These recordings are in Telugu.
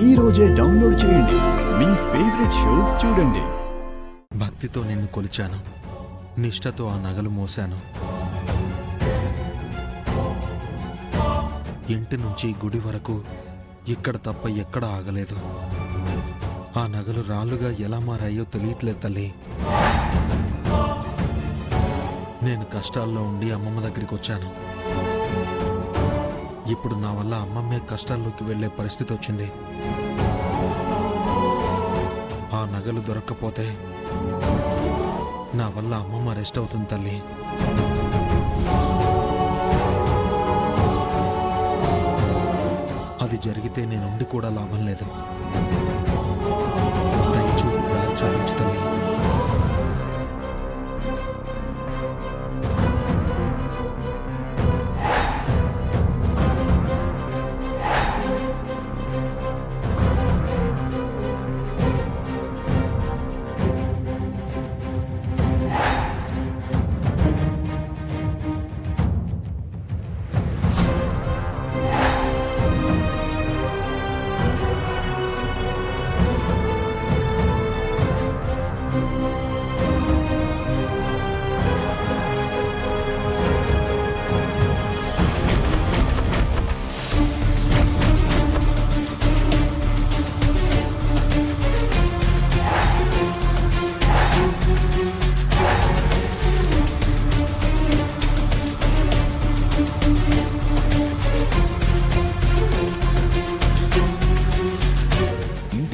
ఈ రోజే డౌన్లోడ్ చేయండి. మీ ఫేవరెట్ షోస్ చూడండి. భక్తితో నిన్ను కొలిచాను, నిష్ఠతో ఆ నగలు మోశాను. ఇంటి నుంచి గుడి వరకు ఇక్కడ తప్ప ఎక్కడ ఆగలేదు. ఆ నగలు రాళ్ళుగా ఎలా మారాయో తెలియట్లేదు తల్లి. నేను కష్టాల్లో ఉండి అమ్మమ్మ దగ్గరికి వచ్చాను. ఇప్పుడు నా వల్ల అమ్మమ్మే కష్టాల్లోకి వెళ్లే పరిస్థితి వచ్చింది. ఆ నగలు దొరక్కపోతే నా వల్ల అమ్మమ్మ అరెస్ట్ అవుతుంది తల్లి. అది జరిగితే నేనుండి కూడా లాభం లేదు. దయచూపు దారి చూపించు తల్లి.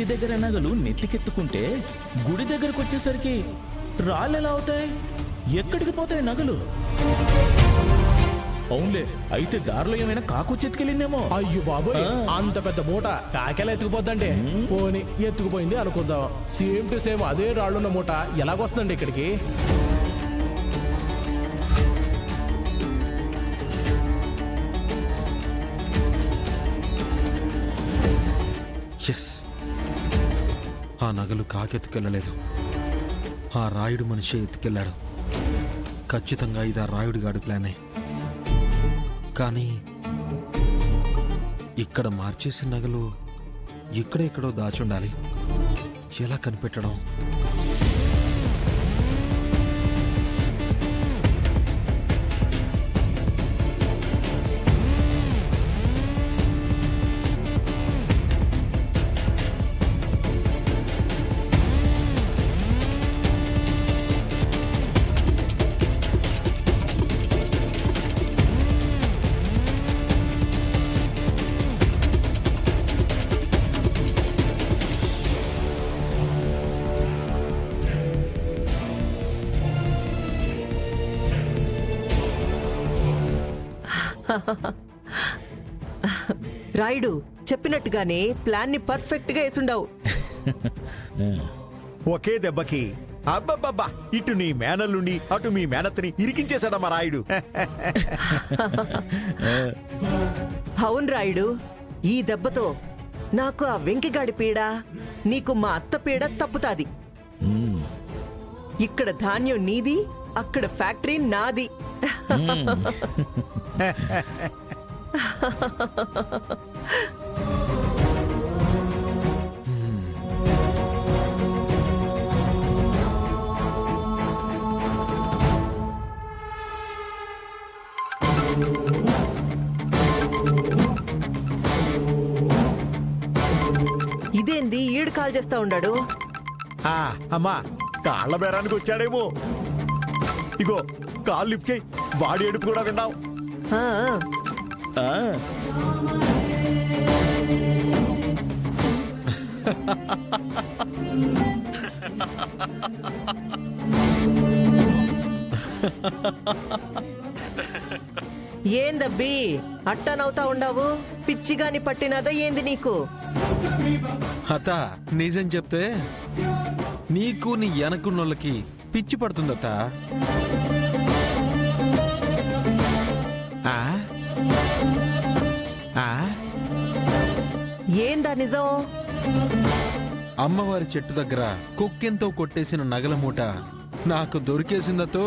దగ్గర నగలు నెత్తికెత్తుకుంటే గుడి దగ్గరకు వచ్చేసరికి రాళ్ళు ఎలా అవుతాయి? ఎక్కడికి పోతాయి నగలు? అవునులే, అయితే దారిలో ఏమైనా కాకొచ్చి ఎత్తుకెళ్ళిందేమో. అయ్యో బాబు, అంత పెద్ద మూట కాకెలా ఎత్తుకుపోద్దంటే పోని ఎత్తుకుపోయింది అనుకుందాం. సేమ్ టు సేమ్ అదే రాళ్ళున్న మూట ఎలాగొస్తుందండి ఇక్కడికి? ఎస్, ఆ నగలు కాకెత్తుకెళ్ళలేదు. ఆ రాయుడు మనిషి ఎత్తుకెళ్ళాడు. ఖచ్చితంగా ఇది ఆ రాయుడు గాడి ప్లానే. కానీ ఇక్కడ మార్చేసిన నగలు ఇక్కడెక్కడో దాచుండాలి. ఎలా కనిపెట్టడం? రాయుడు చెప్పినట్టుగానే ప్లాన్ ని పర్ఫెక్ట్ గా వేసుండవు. ఒకే దెబ్బకి అబ్బబ్బబ్బా, ఇటు నీ మేనల్లుండి అటు మీ మేనత్తని ఇరికించేశాడమ్మా రాయుడు. అవును రాయుడు, ఈ దెబ్బతో నాకు ఆ వెంకిగాడి పీడ, నీకు మా అత్త పీడ తప్పుతాది. ఇక్కడ ధాన్యం నీది, అక్కడ ఫ్యాక్టరీ నాది. ఇదేంది ఈడు కాల్ చేస్తా ఉండాడు? అమ్మా, కాళ్ళ బేరానికి వచ్చాడేమో. ఇగో కాల్ లిఫ్ట్ చేయి, వాడి ఏడుపు కూడా విందాం. ఏందబ్బి అట్టనవుతా ఉండావు? పిచ్చిగాని పట్టినదా ఏంది నీకు? అత్త, నిజం చెప్తే నీకు నీ వెనకున్నోళ్ళకి పిచ్చి పడుతుందత్త. ఏందా నిజం? అమ్మవారి చెట్టు దగ్గర కుక్కెంతో కొట్టేసిన నగల మూట నాకు దొరికేసిందతో.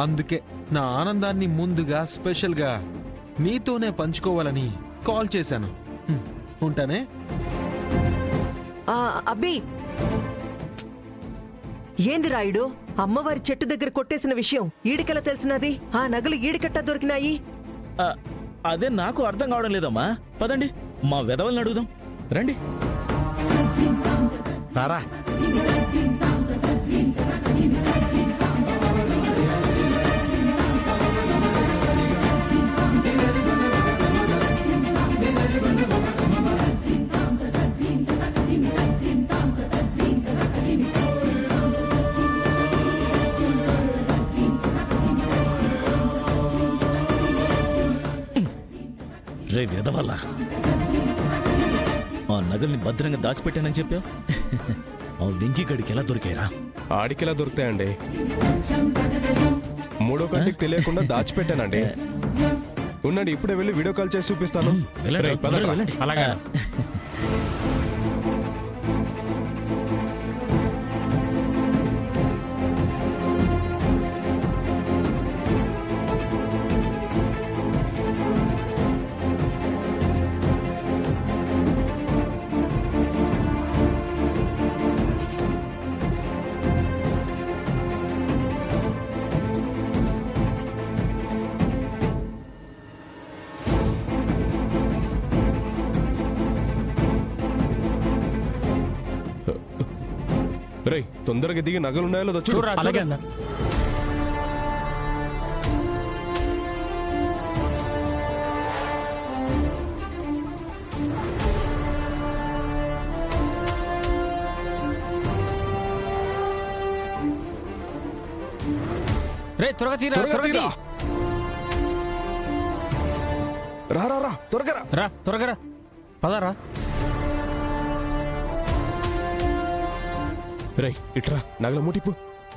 అందుకే నా ఆనందాన్ని ముందుగా స్పెషల్గా నీతోనే పంచుకోవాలని కాల్ చేశాను. ఉంటానే. అబ్బి, ఏంది రాయుడు, అమ్మవారి చెట్టు దగ్గర కొట్టేసిన విషయం ఈడికెలా తెలిసినది? ఆ నగలు ఈడికట్టా దొరికినాయి? ఆ, అదే నాకు అర్థం కావడం లేదమ్మా. పదండి మా వెధవల్ని అడుగుదాం రండి. రారా. రే వెధవల్లా, ఆ నగల్ని భద్రంగా దాచిపెట్టానని చెప్పావు. ఆ వెంకీ గడికి ఎలా దొరికారా? ఆడికెలా దొరుకుతాయండి? మూడో కంటికి తెలియకుండా దాచిపెట్టానండి. ఉండండి, ఇప్పుడే వెళ్ళి వీడియో కాల్ చేసి చూపిస్తాను. వెళ్ళండి, రేయ్, పదరా. తొందరగా వెళ్ళండి. అలాగే. రేయ్, తొందరగా దిగి నగలున్నాయో లేదో చూడు. అలాగే అన్న. రే త్వరగా తీరా, త్వరగా త్వరగా తీరా. తీ. రా రా రా, త్వరగా రా. రా త్వరగా రా, పదరా. రేయ్, ఇట్రా, నగల మూటిప్పు.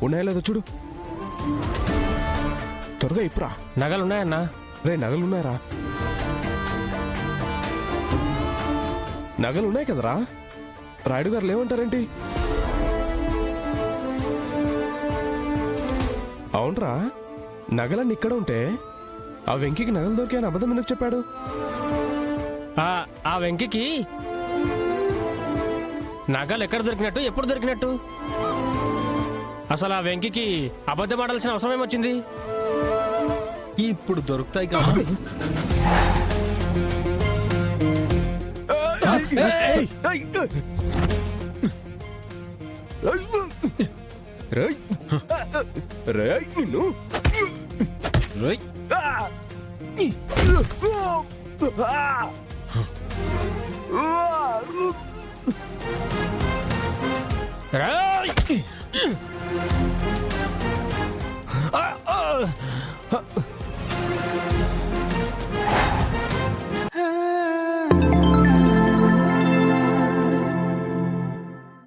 ఉన్నాయో లేదో చూడు. త్వరగా ఇప్పురా. నగలున్నాయన్నా? రే, నగలున్నాయరా? నగలున్నాయి కదరా? రాయుడు గారు లేవంటారేంటి? అవునరా, నగలన్నీ ఇక్కడ ఉంటే ఆ వెంకికి నగలు దొరికాయని అబద్ధం ఎందుకు చెప్పాడు? ఆ వెంకికి నగలు ఎక్కడ దొరికినట్టు, ఎప్పుడు దొరికినట్టు? అసలు ఆ వెంకికి అబద్ధం ఆడాల్సిన అవసరం ఏమొచ్చింది? ఇప్పుడు దొరుకుతాయి కాబట్టి. రేయ్, రేయ్, నిన్ను. రేయ్, రేయ్!